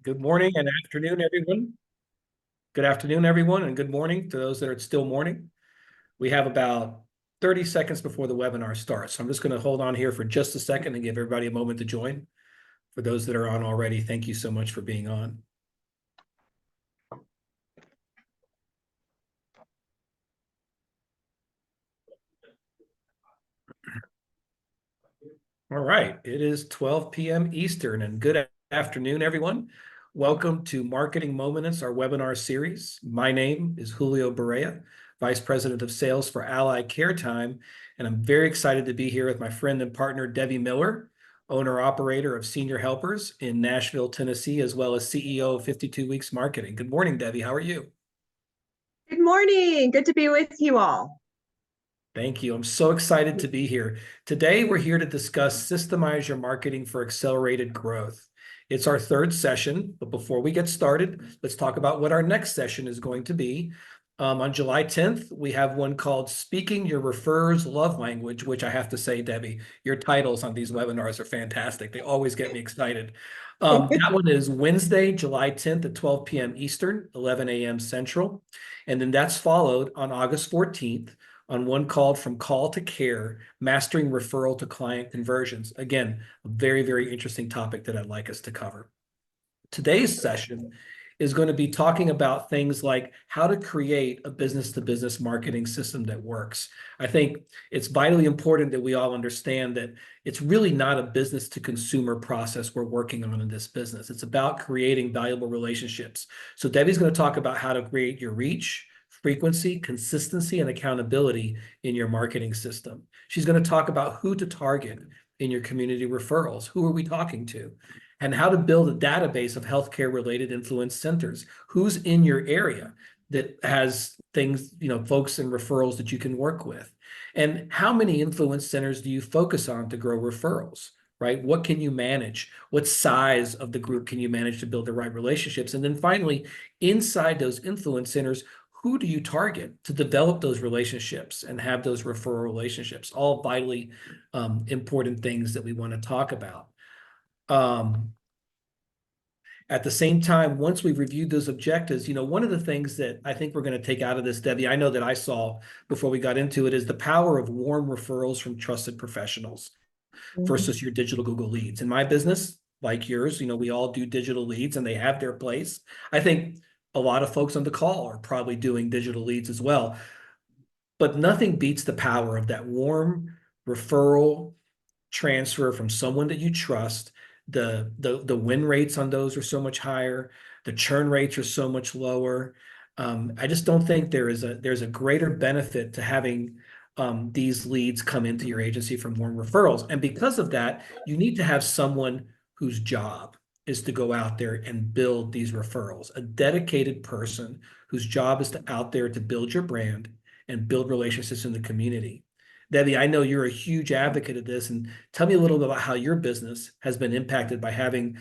Good morning and afternoon, everyone. Good afternoon, everyone, and good morning to those that are still morning. We have about 30 seconds before the webinar starts. So I'm just going to hold on here for just a second and give everybody a moment to join. For those that are on already, thank you so much for being on. All right, it is 12 p.m. Eastern, and good afternoon, everyone. Welcome to Marketing Moments, our webinar series. My name is Julio Barea, Vice President of Sales for Ally Care Time, and I'm very excited to be here with my friend and partner, Debbie Miller, owner-operator of Senior Helpers in Nashville, Tennessee, as well as CEO of 52 Weeks Marketing. Good morning, Debbie. How are you? Good morning. Good to be with you all. Thank you. I'm so excited to be here. Today, we're here to discuss Systemize Your Marketing for Accelerated Growth. It's our third session, but before we get started, let's talk about what our next session is going to be. On July 10th, we have one called Speaking Your Referrers Love Language, which I have to say, Debbie, your titles on these webinars are fantastic. They always get me excited. That one is Wednesday, July 10th at 12 p.m. Eastern, 11 a.m. Central. And then that's followed on August 14th on one called From Call to Care, Mastering Referral to Client Conversions. Again, a very, very interesting topic that I'd like us to cover. Today's session is going to be talking about things like how to create a business-to-business marketing system that works. I think it's vitally important that we all understand that it's really not a business-to-consumer process we're working on in this business. It's about creating valuable relationships. So Debbie's going to talk about how to create your reach, frequency, consistency, and accountability in your marketing system. She's going to talk about who to target in your community referrals. Who are we talking to? And how to build a database of healthcare-related influence centers. Who's in your area that has things, folks and referrals that you can work with? And how many influence centers do you focus on to grow referrals? Right? What can you manage? What size of the group can you manage to build the right relationships? And then finally, inside those influence centers, who do you target to develop those relationships and have those referral relationships? All vitally important things that we want to talk about. At the same time, once we've reviewed those objectives, one of the things that I think we're going to take out of this, Debbie, I know that I saw before we got into it, is the power of warm referrals from trusted professionals versus your digital Google leads. In my business, like yours, we all do digital leads and they have their place. I think a lot of folks on the call are probably doing digital leads as well. But nothing beats the power of that warm referral transfer from someone that you trust. The win rates on those are so much higher. The churn rates are so much lower. I just don't think there's a greater benefit to having these leads come into your agency from warm referrals. And because of that, you need to have someone whose job is to go out there and build these referrals, a dedicated person whose job is to out there to build your brand and build relationships in the community. Debbie, I know you're a huge advocate of this, and tell me a little bit about how your business has been impacted by having,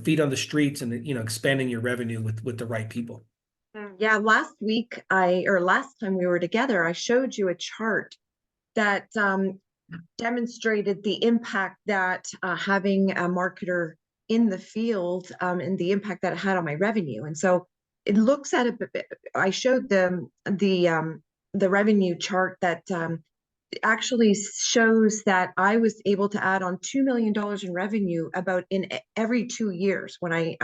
feet on the streets and, expanding your revenue with the right people. Yeah, last time we were together, I showed you a chart that demonstrated the impact that having a marketer in the field and the impact that it had on my revenue. And so it looks at it. I showed them the revenue chart that actually shows that I was able to add on $2 million in revenue about in every 2 years when I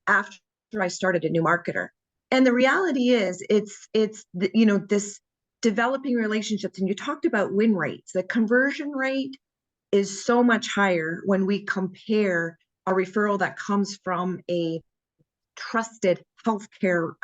after I started a new marketer. And the reality is it's this developing relationships, and you talked about win rates. The conversion rate is so much higher when we compare a referral that comes from a trusted healthcare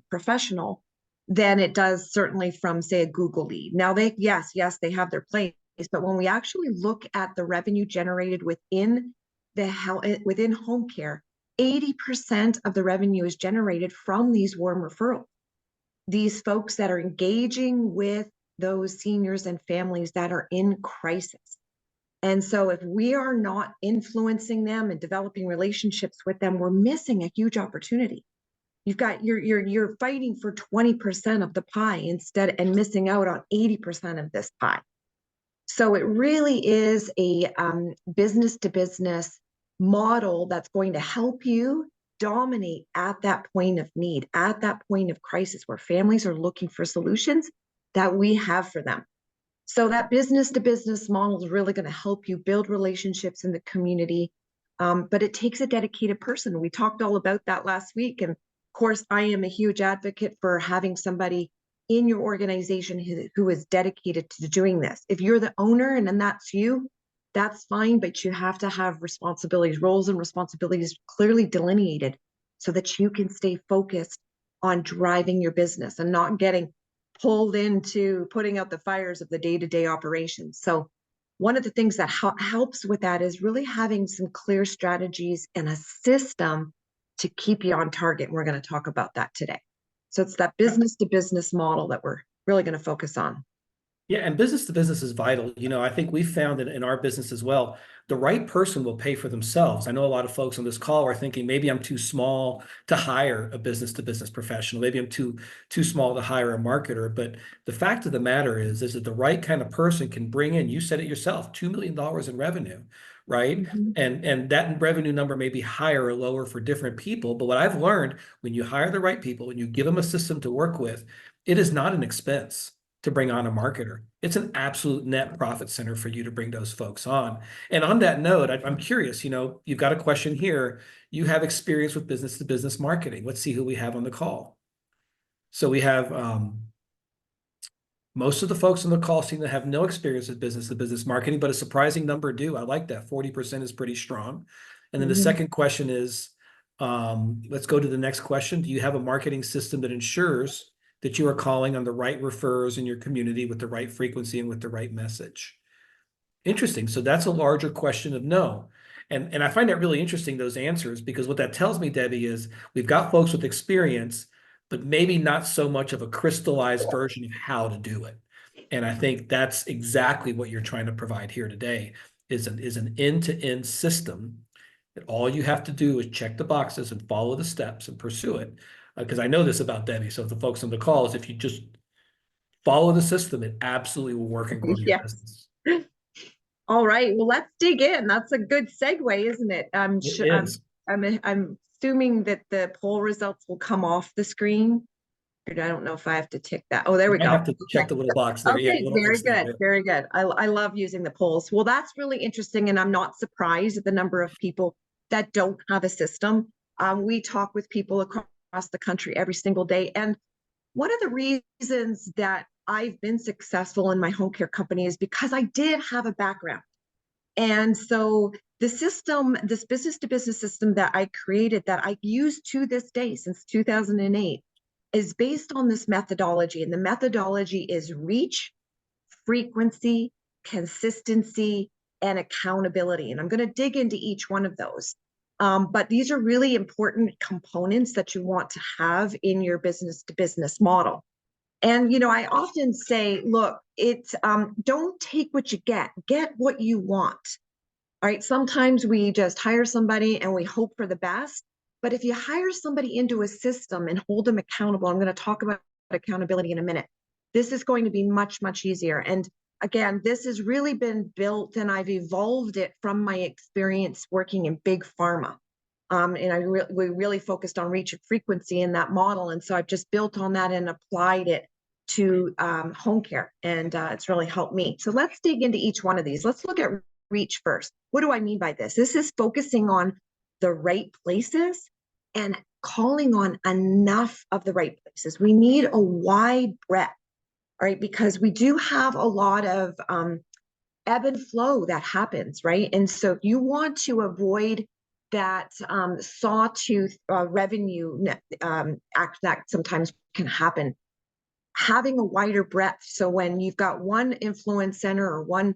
professional than it does certainly from, say, a Google lead. Now, yes, they have their place, but when we actually look at the revenue generated within home care, 80% of the revenue is generated from these warm referrals. These folks that are engaging with those seniors and families that are in crisis. And so if we are not influencing them and developing relationships with them, we're missing a huge opportunity. You're fighting for 20% of the pie instead and missing out on 80% of this pie. So it really is a business to business model that's going to help you dominate at that point of need, at that point of crisis where families are looking for solutions that we have for them. So that business to business model is really going to help you build relationships in the community. But it takes a dedicated person. We talked all about that last week. And of course, I am a huge advocate for having somebody in your organization who is dedicated to doing this. If you're the owner and then that's you, that's fine, but you have to have responsibilities, roles and responsibilities clearly delineated so that you can stay focused on driving your business and not getting pulled into putting out the fires of the day-to-day operations. So one of the things that helps with that is really having some clear strategies and a system to keep you on target. And we're going to talk about that today. So it's that business to business model that we're really going to focus on. Yeah, and business to business is vital. I think we found it in our business as well. The right person will pay for themselves. I know a lot of folks on this call are thinking maybe I'm too small to hire a business to business professional. Maybe I'm too small to hire a marketer. But the fact of the matter is that the right kind of person can bring in, you said it yourself, $2 million in revenue, right? Mm-hmm. And that revenue number may be higher or lower for different people. But what I've learned, when you hire the right people and you give them a system to work with, it is not an expense to bring on a marketer. It's an absolute net profit center for you to bring those folks on. And on that note, I'm curious, you've got a question here. You have experience with business to business marketing. Let's see who we have on the call. So we have most of the folks on the call seem to have no experience with business to business marketing, but a surprising number do. I like that. 40% is pretty strong. And then the second question is, let's go to the next question. Do you have a marketing system that ensures that you are calling on the right referrers in your community with the right frequency and with the right message? Interesting. So that's a larger question of no. And I find that really interesting, those answers, because what that tells me, Debbie, is we've got folks with experience, but maybe not so much of a crystallized version of how to do it. And I think that's exactly what you're trying to provide here today is an end-to-end system that all you have to do is check the boxes and follow the steps and pursue it. Because I know this about Debbie. So the folks on the call is if you just follow the system, it absolutely will work and grow your Yes. business. All right. Well, let's dig in. That's a good segue, isn't it? It is. I'm assuming that the poll results will come off the screen. I don't know if I have to tick that. Oh, there we I go. have to Okay. check the little box there. Yeah, Okay, little very X there. good. Very good. I love using the polls. Well, that's really interesting. And I'm not surprised at the number of people that don't have a system. We talk with people across the country every single day. And one of the reasons that I've been successful in my home care company is because I did have a background. And so the system, this business to business system that I created that I use to this day since 2008 is based on this methodology. And the methodology is reach, frequency, consistency, and accountability. And I'm going to dig into each one of those. But these are really important components that you want to have in your business to business model. And, I often say, look, it's don't take what you get what you want. All right. Sometimes we just hire somebody and we hope for the best. But if you hire somebody into a system and hold them accountable, I'm going to talk about accountability in a minute. This is going to be much, much easier. And again, this has really been built and I've evolved it from my experience working in big pharma. And we really focused on reach and frequency in that model. And so I've just built on that and applied it to home care. And it's really helped me. So let's dig into each one of these. Let's look at reach first. What do I mean by this? This is focusing on the right places and calling on enough of the right places. We need a wide breadth, right? Because we do have a lot of ebb and flow that happens, right? And so you want to avoid that sawtooth revenue act that sometimes can happen. Having a wider breadth. So when you've got one influence center or one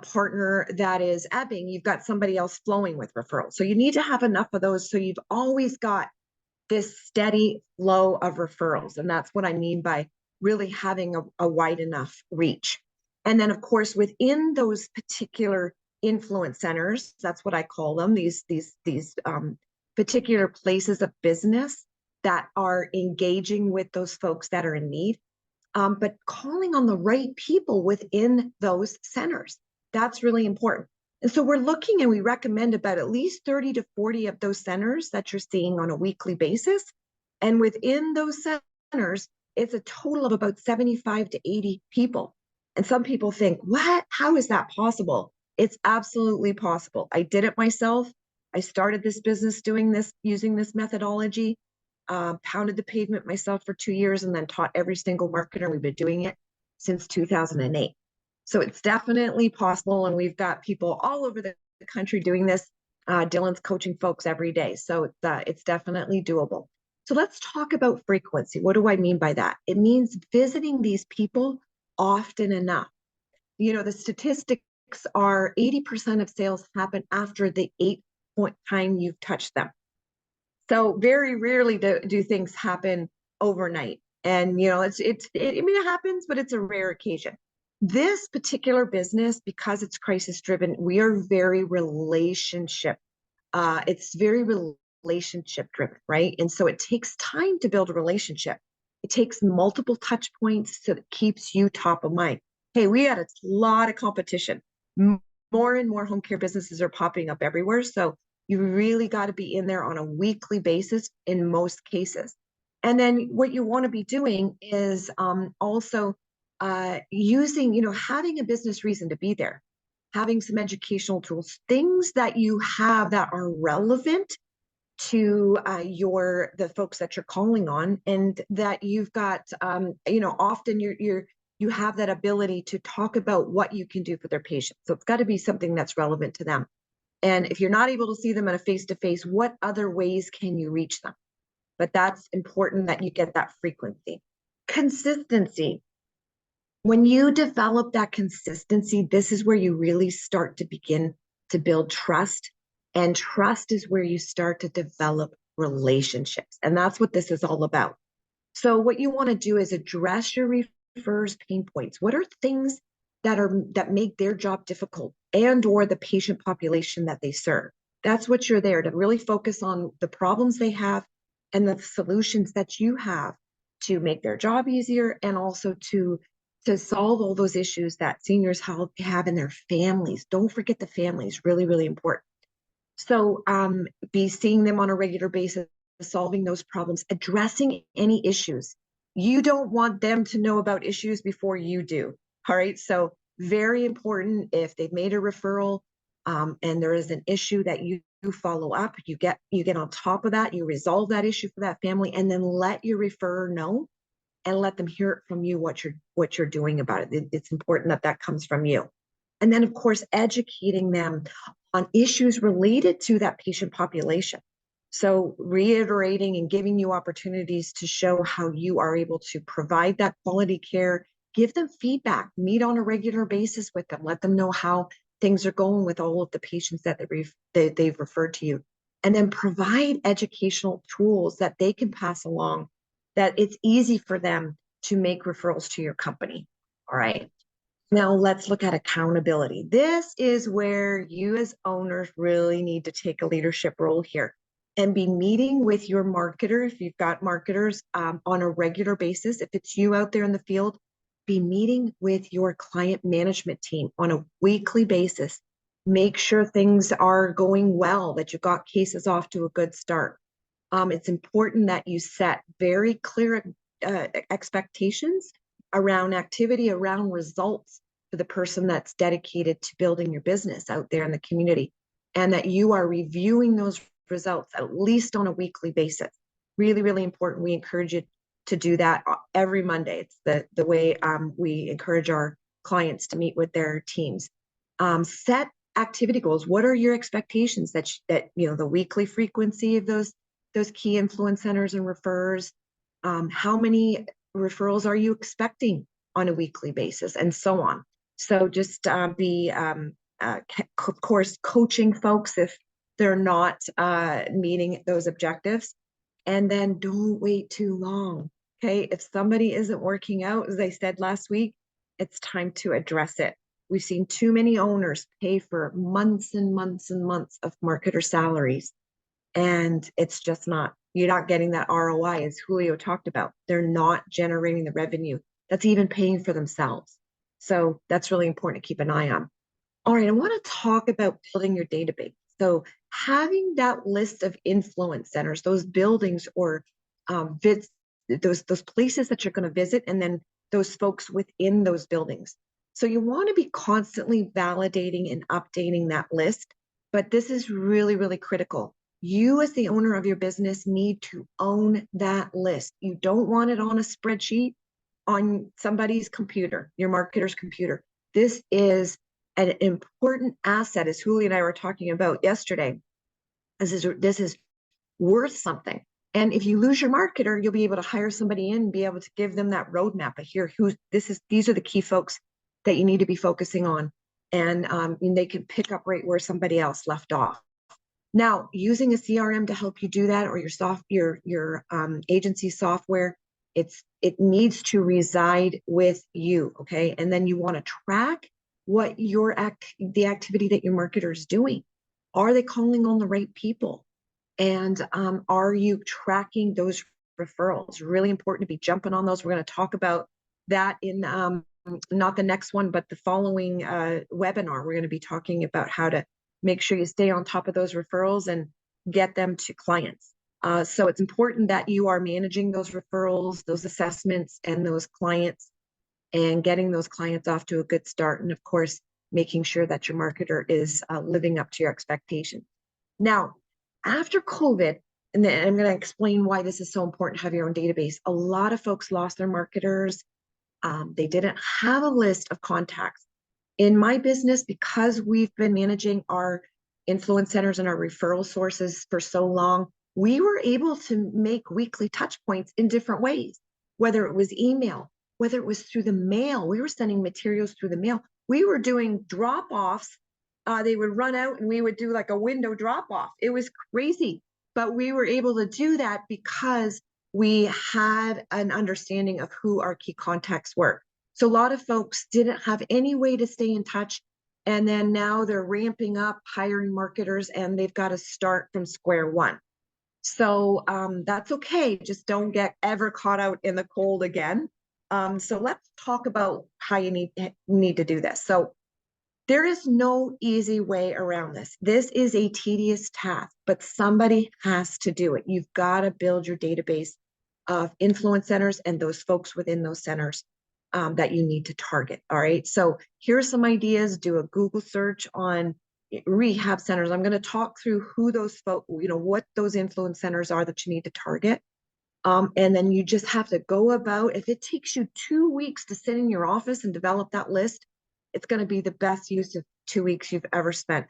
partner that is ebbing, you've got somebody else flowing with referrals. So you need to have enough of those. So you've always got this steady flow of referrals. And that's what I mean by really having a wide enough reach. And then of course, within those particular influence centers, that's what I call them, these particular places of business that are engaging with those folks that are in need. But calling on the right people within those centers. That's really important. And so we're looking and we recommend about at least 30 to 40 of those centers that you're seeing on a weekly basis. And within those centers, it's a total of about 75 to 80 people. And some people think, what? How is that possible? It's absolutely possible. I did it myself. I started this business doing this, using this methodology, pounded the pavement myself for 2 years, and then taught every single marketer. We've been doing it since 2008. So it's definitely possible. And we've got people all over the country doing this. Dylan's coaching folks every day. So it's definitely doable. So let's talk about frequency. What do I mean by that? It means visiting these people often enough. You know, the statistics are 80% of sales happen after the 8-point time you've touched them. So very rarely do things happen overnight. And, you know, I mean, it happens, but it's a rare occasion. This particular business, because it's crisis driven, we are very relationship. It's very relationship driven, right? And so it takes time to build a relationship. It takes multiple touch points so that keeps you top of mind. Hey, we had a lot of competition. More and more home care businesses are popping up everywhere. So you really got to be in there on a weekly basis in most cases. And then what you want to be doing is also using, you know, having a business reason to be there, having some educational tools, things that you have that are relevant to the folks that you're calling on, and that you've got, you know, often you have that ability to talk about what you can do for their patients. So it's got to be something that's relevant to them. And if you're not able to see them in a face-to-face, what other ways can you reach them? But that's important that you get that frequency. Consistency. When you develop that consistency, this is where you really start to begin to build trust. And trust is where you start to develop relationships. And that's what this is all about. So what you want to do is address your referrers' pain points. What are things that make their job difficult, and or the patient population that they serve? That's what you're there to really focus on, the problems they have and the solutions that you have to make their job easier, and also to solve all those issues that seniors have in their families. Don't forget the families, really, really important. So be seeing them on a regular basis, solving those problems, addressing any issues. You don't want them to know about issues before you do. All right. So very important, if they've made a referral and there is an issue, that you follow up, you get on top of that, you resolve that issue for that family, and then let your referrer know and let them hear it from you what you're doing about it. It's important that that comes from you. And then, of course, educating them on issues related to that patient population. So reiterating and giving you opportunities to show how you are able to provide that quality care, give them feedback, meet on a regular basis with them, let them know how things are going with all of the patients that they've referred to you, and then provide educational tools that they can pass along, that it's easy for them to make referrals to your company. All right. Now let's look at accountability. This is where you as owners really need to take a leadership role here and be meeting with your marketer. If you've got marketers on a regular basis, if it's you out there in the field, be meeting with your client management team on a weekly basis. Make sure things are going well, that you've got cases off to a good start. It's important that you set very clear expectations around activity, around results for the person that's dedicated to building your business out there in the community, and that you are reviewing those results at least on a weekly basis. Really, really important. We encourage you to do that every Monday. It's the way we encourage our clients to meet with their teams. Set activity goals. What are your expectations that you know, the weekly frequency of those key influence centers and referrers? How many referrals are you expecting on a weekly basis, and so on? So just be, of course, coaching folks if they're not meeting those objectives. And then don't wait too long. Okay. If somebody isn't working out, as I said last week, it's time to address it. We've seen too many owners pay for months and months and months of marketer salaries, and it's just not, you're not getting that ROI, as Julio talked about. They're not generating the revenue that's even paying for themselves. So that's really important to keep an eye on. All right, I want to talk about building your database. So having that list of influence centers, those buildings or vis those places that you're going to visit, and then those folks within those buildings. So you want to be constantly validating and updating that list, but this is really, really critical. You, as the owner of your business, need to own that list. You don't want it on a spreadsheet on somebody's computer, your marketer's computer. This is an important asset, as Julie and I were talking about yesterday. This is worth something. And if you lose your marketer, you'll be able to hire somebody in and be able to give them that roadmap. But here, these are the key folks that you need to be focusing on, and they can pick up right where somebody else left off. Now, using a CRM to help you do that, or your agency software, it needs to reside with you, okay? And then you want to track what the activity that your marketer is doing. Are they calling on the right people? And are you tracking those referrals? Really important to be jumping on those. We're going to talk about that in not the next one, but the following webinar. We're going to be talking about how to make sure you stay on top of those referrals and get them to clients. So it's important that you are managing those referrals, those assessments, and those clients, and getting those clients off to a good start. And of course, making sure that your marketer is living up to your expectations. Now, after COVID, and then I'm going to explain why this is so important to have your own database. A lot of folks lost their marketers. They didn't have a list of contacts. In my business, because we've been managing our influence centers and our referral sources for so long, we were able to make weekly touch points in different ways, whether it was email, whether it was through the mail. We were sending materials through the mail. We were doing drop-offs. They would run out and we would do like a window drop-off. It was crazy, but we were able to do that because we had an understanding of who our key contacts were. So a lot of folks didn't have any way to stay in touch. And then now they're ramping up, hiring marketers, and they've got to start from square one. So that's okay. Just don't get ever caught out in the cold again. So let's talk about how you need to do this. So there is no easy way around this. This is a tedious task, but somebody has to do it. You've got to build your database of influence centers and those folks within those centers that you need to target. All right. So here's some ideas. Do a Google search on rehab centers. I'm going to talk through who those folks, what those influence centers are that you need to target. And then you just have to go about, if it takes you 2 weeks to sit in your office and develop that list, it's going to be the best use of 2 weeks you've ever spent.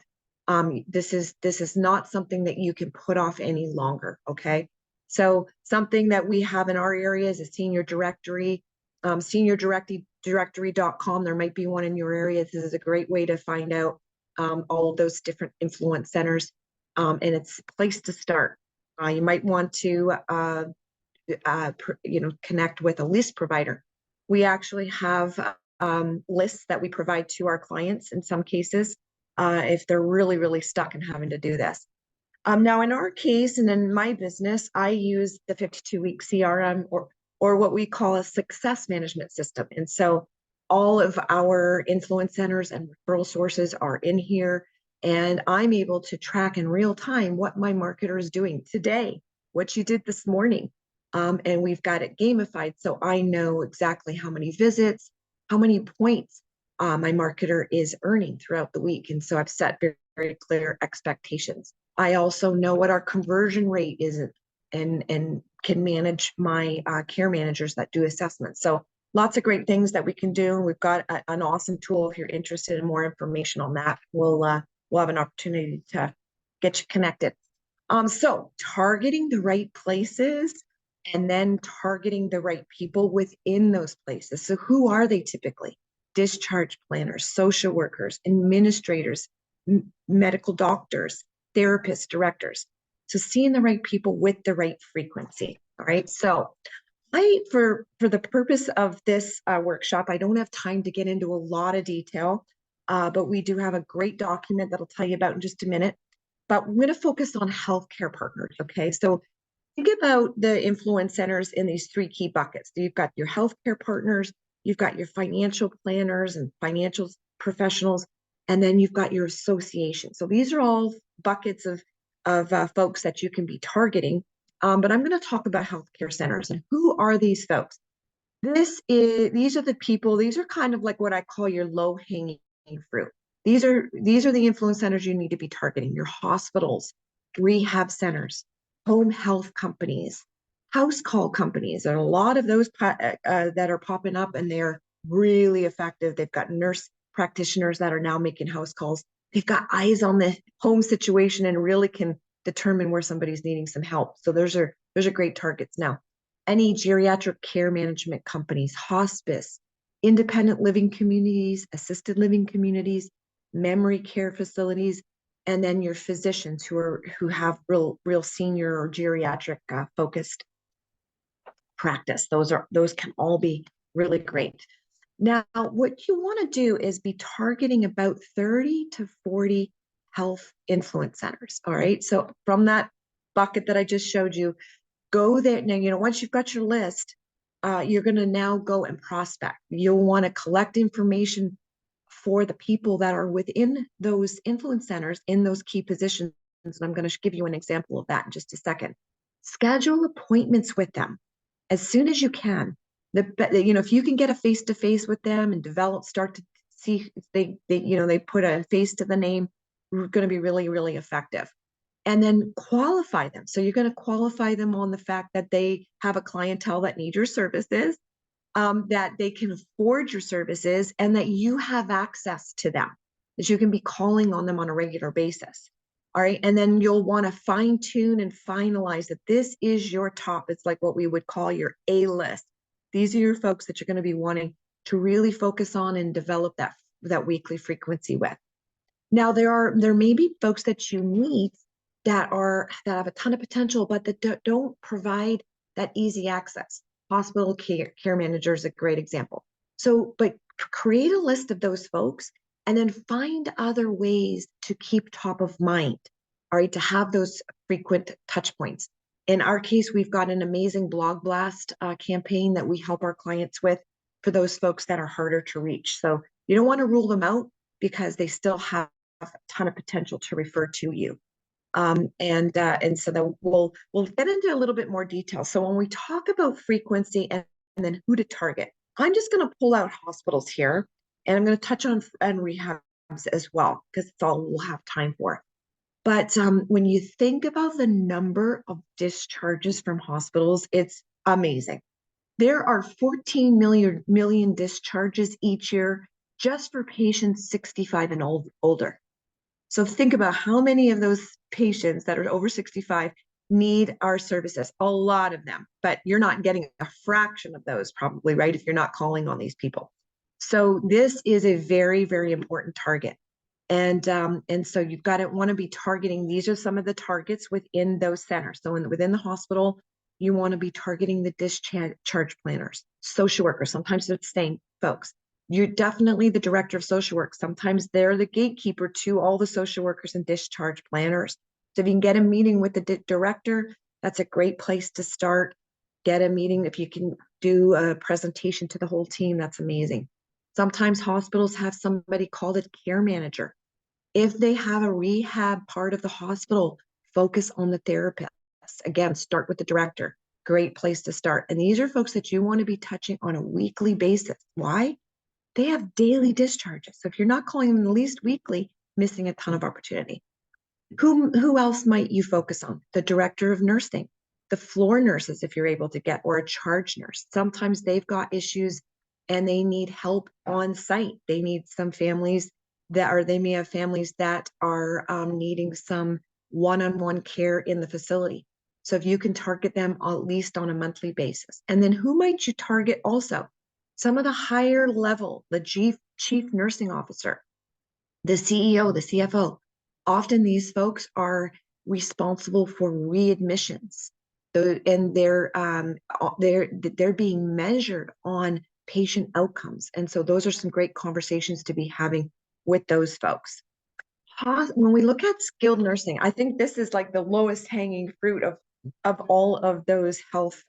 This is not something that you can put off any longer. Okay. So something that we have in our area is a senior directory, seniordirectory.com. There might be one in your area. This is a great way to find out all of those different influence centers. And it's a place to start. You might want to connect with a list provider. We actually have lists that we provide to our clients in some cases if they're really, really stuck in having to do this. Now, in our case and in my business, I use the 52-week CRM or what we call a success management system. And so all of our influence centers and referral sources are in here. And I'm able to track in real time what my marketer is doing today, what you did this morning. And we've got it gamified. So I know exactly how many visits, how many points my marketer is earning throughout the week. And so I've set very, very clear expectations. I also know what our conversion rate is and can manage my care managers that do assessments. So lots of great things that we can do. We've got an awesome tool. If you're interested in more information on that, we'll have an opportunity to get you connected. So targeting the right places and then targeting the right people within those places. So who are they typically? Discharge planners, social workers, administrators, medical doctors, therapists, directors. So seeing the right people with the right frequency. All right. So for the purpose of this workshop, I don't have time to get into a lot of detail, but we do have a great document that'll tell you about in just a minute. But we're going to focus on healthcare partners. Okay. So think about the influence centers in these 3 key buckets. So you've got your healthcare partners, you've got your financial planners and financial professionals, And then you've got your association. So these are all buckets of folks that you can be targeting. But I'm going to talk about healthcare centers and who are these folks. These are the people. These are kind of like what I call your low hanging fruit. These are the influence centers you need to be targeting. Your hospitals, rehab centers, home health companies, house call companies. There are a lot of those that are popping up, and they're really effective. They've got nurse practitioners that are now making house calls. They've got eyes on the home situation and really can determine where somebody's needing some help. So those are great targets. Now, any geriatric care management companies, hospice, independent living communities, assisted living communities, memory care facilities, and then your physicians who have real senior or geriatric focused practice. Those can all be really great. Now, what you want to do is be targeting about 30 to 40 health influence centers. All right. So from that bucket that I just showed you, go there. Now, once you've got your list, you're going to now go and prospect. You'll want to collect information for the people that are within those influence centers in those key positions. And I'm going to give you an example of that in just a second. Schedule appointments with them as soon as you can. If you can get a face-to-face with them and start to see if they put a face to the name, we're going to be really, really effective. And then qualify them. So you're going to qualify them on the fact that they have a clientele that need your services, that they can afford your services, and that you have access to them, that you can be calling on them on a regular basis. All right. And then you'll want to fine tune and finalize that this is your top. It's like what we would call your A list. These are your folks that you're going to be wanting to really focus on and develop that weekly frequency with. Now, there may be folks that you meet that have a ton of potential, but that don't provide that easy access. Hospital care manager is a great example. So, but create a list of those folks and then find other ways to keep top of mind, all right, to have those frequent touch points. In our case, we've got an amazing blog blast campaign that we help our clients with for those folks that are harder to reach. So you don't want to rule them out because they still have a ton of potential to refer to you. And so then we'll get into a little bit more detail. So when we talk about frequency and then who to target, I'm just going to pull out hospitals here, and I'm going to touch on rehabs as well, because it's all we'll have time for. But when you think about the number of discharges from hospitals, it's amazing. There are 14 million discharges each year just for patients 65 and older. So think about how many of those patients that are over 65 need our services. A lot of them, but you're not getting a fraction of those probably, right? If you're not calling on these people. So this is a very, very important target. And so you've got to want to be targeting. These are some of the targets within those centers. So within the hospital, you want to be targeting the discharge planners, social workers. Sometimes they're the same folks. You're definitely the director of social work. Sometimes they're the gatekeeper to all the social workers and discharge planners. So if you can get a meeting with the director, that's a great place to start. Get a meeting. If you can do a presentation to the whole team, that's amazing. Sometimes hospitals have somebody called a care manager. If they have a rehab part of the hospital, focus on the therapist. Again, start with the director. Great place to start. And these are folks that you want to be touching on a weekly basis. Why? They have daily discharges. So if you're not calling them at least weekly, missing a ton of opportunity. Who else might you focus on? The director of nursing, the floor nurses, if you're able to get, or a charge nurse. Sometimes they've got issues and they need help on site. They need some families they may have families that are needing some one-on-one care in the facility. So if you can target them at least on a monthly basis. And then who might you target also? Some of the higher level, the chief nursing officer, the CEO, the CFO. Often these folks are responsible for readmissions, and they're being measured on patient outcomes. And so those are some great conversations to be having with those folks. When we look at skilled nursing, I think this is like the lowest hanging fruit of all of those health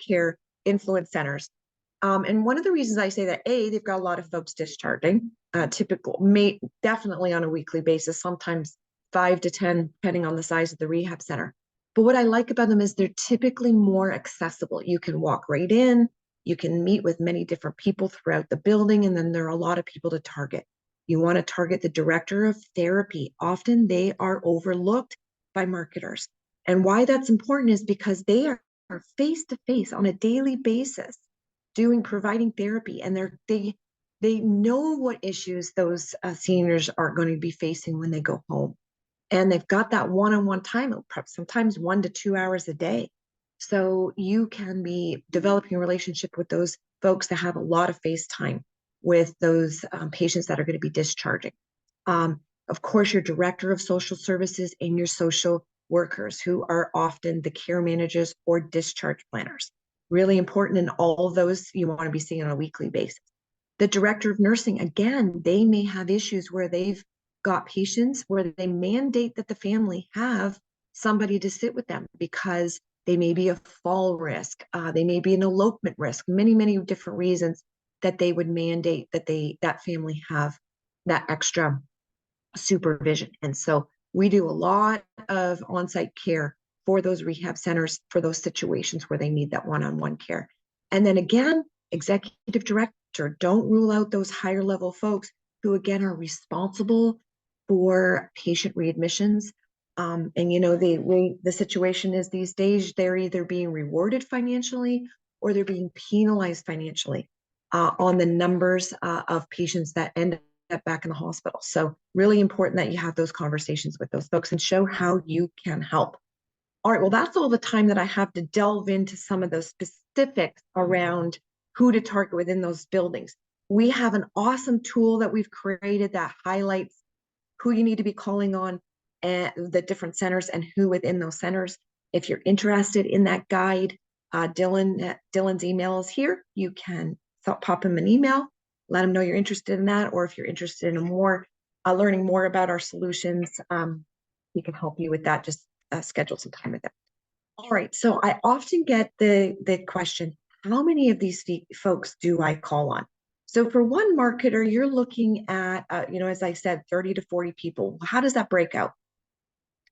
care influence centers. And one of the reasons I say that, they've got a lot of folks discharging, definitely on a weekly basis, sometimes 5 to 10, depending on the size of the rehab center. But what I like about them is they're typically more accessible. You can walk right in, you can meet with many different people throughout the building, and then there are a lot of people to target. You want to target the director of therapy. Often they are overlooked by marketers. And why that's important is because they are face to face on a daily basis providing therapy, and they know what issues those seniors are going to be facing when they go home, and they've got that one-on-one time, sometimes 1 to 2 hours a day. So you can be developing a relationship with those folks that have a lot of face time with those patients that are going to be discharging. Of course, your director of social services and your social workers, who are often the care managers or discharge planners. Really important in all of those, you want to be seeing on a weekly basis. The director of nursing, again, they may have issues where they've got patients where they mandate that the family have somebody to sit with them because they may be a fall risk, they may be an elopement risk, many different reasons that they would mandate that that family have that extra supervision. And so we do a lot of on-site care for those rehab centers for those situations where they need that one-on-one care. And then again, executive director, don't rule out those higher level folks who again are responsible for patient readmissions. And you know, the situation is these days they're either being rewarded financially or they're being penalized financially on the numbers of patients that end up back in the hospital. So really important that you have those conversations with those folks and show how you can help. All right, well, that's all the time that I have to delve into some of those specifics around who to target within those buildings. We have an awesome tool that we've created that highlights who you need to be calling on at the different centers and who within those centers. If you're interested in that guide, Dylan's email is here. You can pop him an email, let him know you're interested in that, or if you're interested in learning more about our solutions, he can help you with that. Just schedule some time with them. All right, so I often get the question, how many of these folks do I call on? So for one marketer, you're looking at, as I said, 30 to 40 people. How does that break out?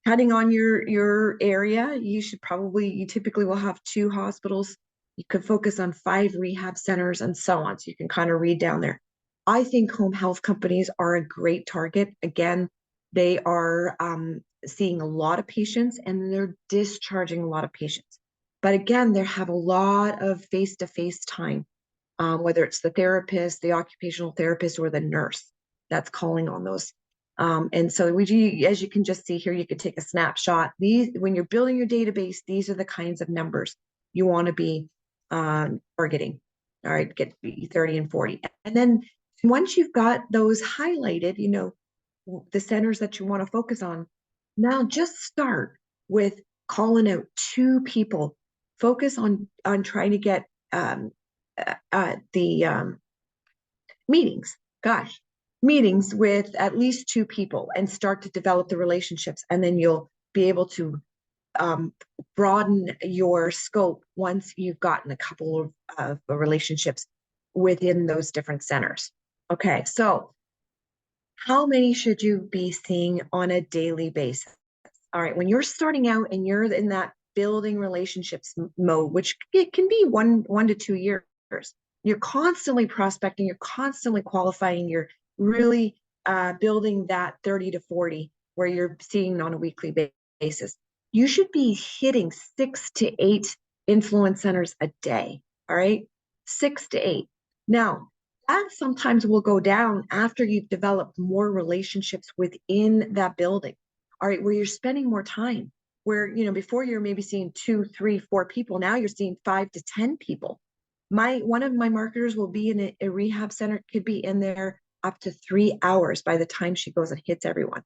Depending on your area, you typically will have 2 hospitals. You could focus on 5 rehab centers and so on. So you can kind of read down there. I think home health companies are a great target. Again, they are seeing a lot of patients and they're discharging a lot of patients. But again, they have a lot of face-to-face time, whether it's the therapist, the occupational therapist, or the nurse that's calling on those. And so as you can just see here, you could take a snapshot. When you're building your database, these are the kinds of numbers you want to be targeting. All right, get 30 and 40. And then once you've got those highlighted, the centers that you want to focus on, now just start with calling out 2 people. Focus on trying to get the meetings. Gosh, meetings with at least 2 people and start to develop the relationships, and then you'll be able to broaden your scope once you've gotten a couple of relationships within those different centers. Okay, so how many should you be seeing on a daily basis? All right, when you're starting out and you're in that building relationships mode, which it can be one to 2 years, you're constantly prospecting, you're constantly qualifying, you're really building that 30 to 40 where you're seeing on a weekly basis. You should be hitting 6 to 8 influence centers a day. All right, 6 to 8. Now, that sometimes will go down after you've developed more relationships within that building. All right, where you're spending more time, where before you're maybe seeing 2, 3, 4 people, now you're seeing 5 to 10 people. One of my marketers will be in a rehab center, could be in there up to 3 hours by the time she goes and hits everyone.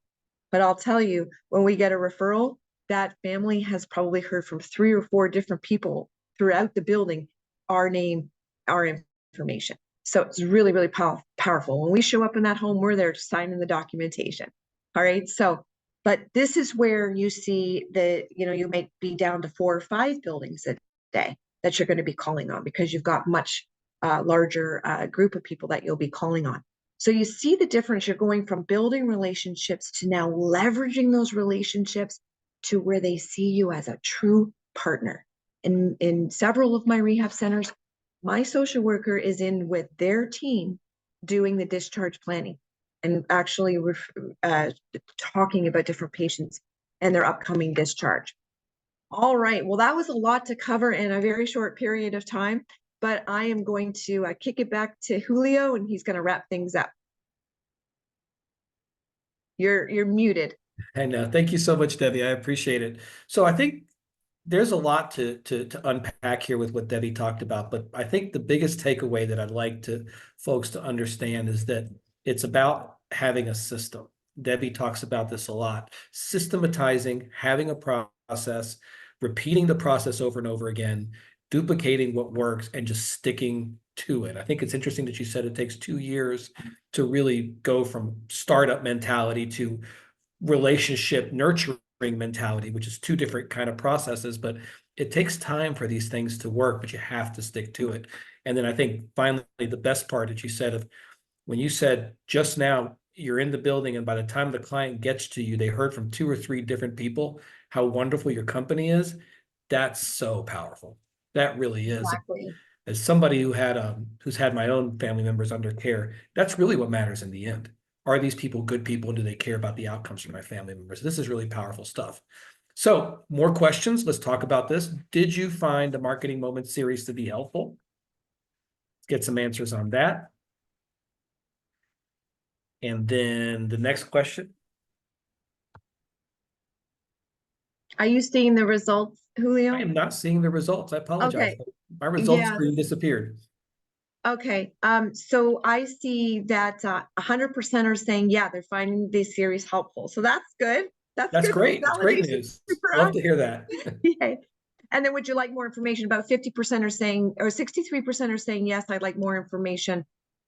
But I'll tell you, when we get a referral, that family has probably heard from 3 or 4 different people throughout the building, our name, our information. So it's really, really powerful. When we show up in that home, we're there signing the documentation. All right. So, but this is where you see you might be down to 4 or 5 buildings a day that you're going to be calling on because you've got much larger group of people that you'll be calling on. So you see the difference. You're going from building relationships to now leveraging those relationships to where they see you as a true partner. In several of my rehab centers, my social worker is in with their team doing the discharge planning and actually talking about different patients and their upcoming discharge. All right, well, that was a lot to cover in a very short period of time, but I am going to kick it back to Julio, and he's going to wrap things up. You're muted. And thank you so much, Debbie. I appreciate it. So I think there's a lot to unpack here with what Debbie talked about, but I think the biggest takeaway that I'd like to folks to understand is that it's about having a system. Debbie talks about this a lot. Systematizing, having a process, repeating the process over and over again, duplicating what works, and just sticking to it. I think it's interesting that you said it takes 2 years to really go from startup mentality to relationship nurturing mentality, which is 2 different kind of processes, but it takes time for these things to work, but you have to stick to it. And then I think finally, the best part that you said of when you said just now, you're in the building and by the time the client gets to you, they heard from 2 or 3 different people how wonderful your company is. That's so powerful. That really is. Exactly. As somebody who's had my own family members under care, that's really what matters in the end. Are these people good people? Do they care about the outcomes for my family members? This is really powerful stuff. So more questions. Let's talk about this. Did you find the Marketing Moments series to be helpful? Let's get some answers on that. And then the next question. Are you seeing the results, Julio? I am not seeing the results. I apologize. Okay. My results Yeah. screen disappeared. Okay. So I see that 100% are saying, yeah, they're finding this series helpful. So that's good. That's Good great. That's great validation news. for Love us. to hear that. Yay. And then would you like more information? About 50% are saying, or 63% are saying, yes, I'd like more information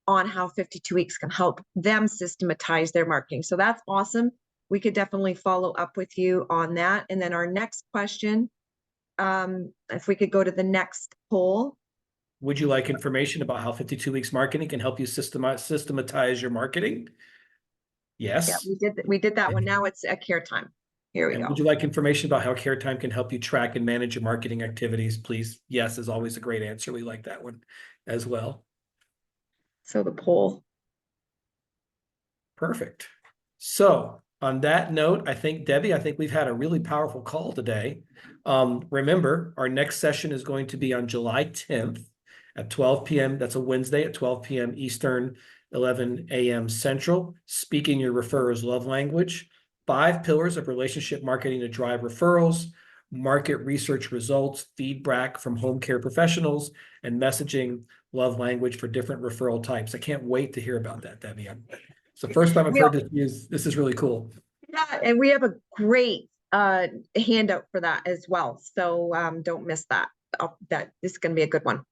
on how 52 weeks can help them systematize their marketing. So that's awesome. We could definitely follow up with you on that. And then our next question, if we could go to the next poll. Would you like information about how 52 weeks marketing can help you systematize your marketing? Yeah, Yes. we did that one. Now it's a care time. Here we And go. would you like information about how Care Time can help you track and manage your marketing activities? Please. Yes is always a great answer. We like that one as well. So the poll. Perfect. So on that note, I think, Debbie, I think we've had a really powerful call today. Remember, our next session is going to be on July 10th at 12 p.m. That's a Wednesday at 12 p.m. Eastern, 11 a.m. Central. Speaking your referrer's love language, 5 pillars of relationship marketing to drive referrals, market research results, feedback from home care professionals, and messaging love language for different referral types. I can't wait to hear about that, Debbie. It's the first time I've heard this news. This is really cool. Yeah, and we have a great handout for that as well. So don't miss that. This is going to be a good one.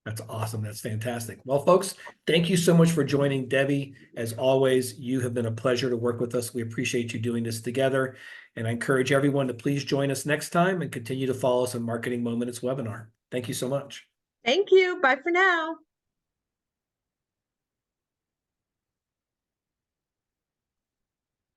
That's awesome. That's fantastic. Well, folks, thank you so much for joining. Debbie, as always, you have been a pleasure to work with us. We appreciate you doing this together. And I encourage everyone to please join us next time and continue to follow us on Marketing Moments webinar. Thank you so much. Thank you. Bye for now.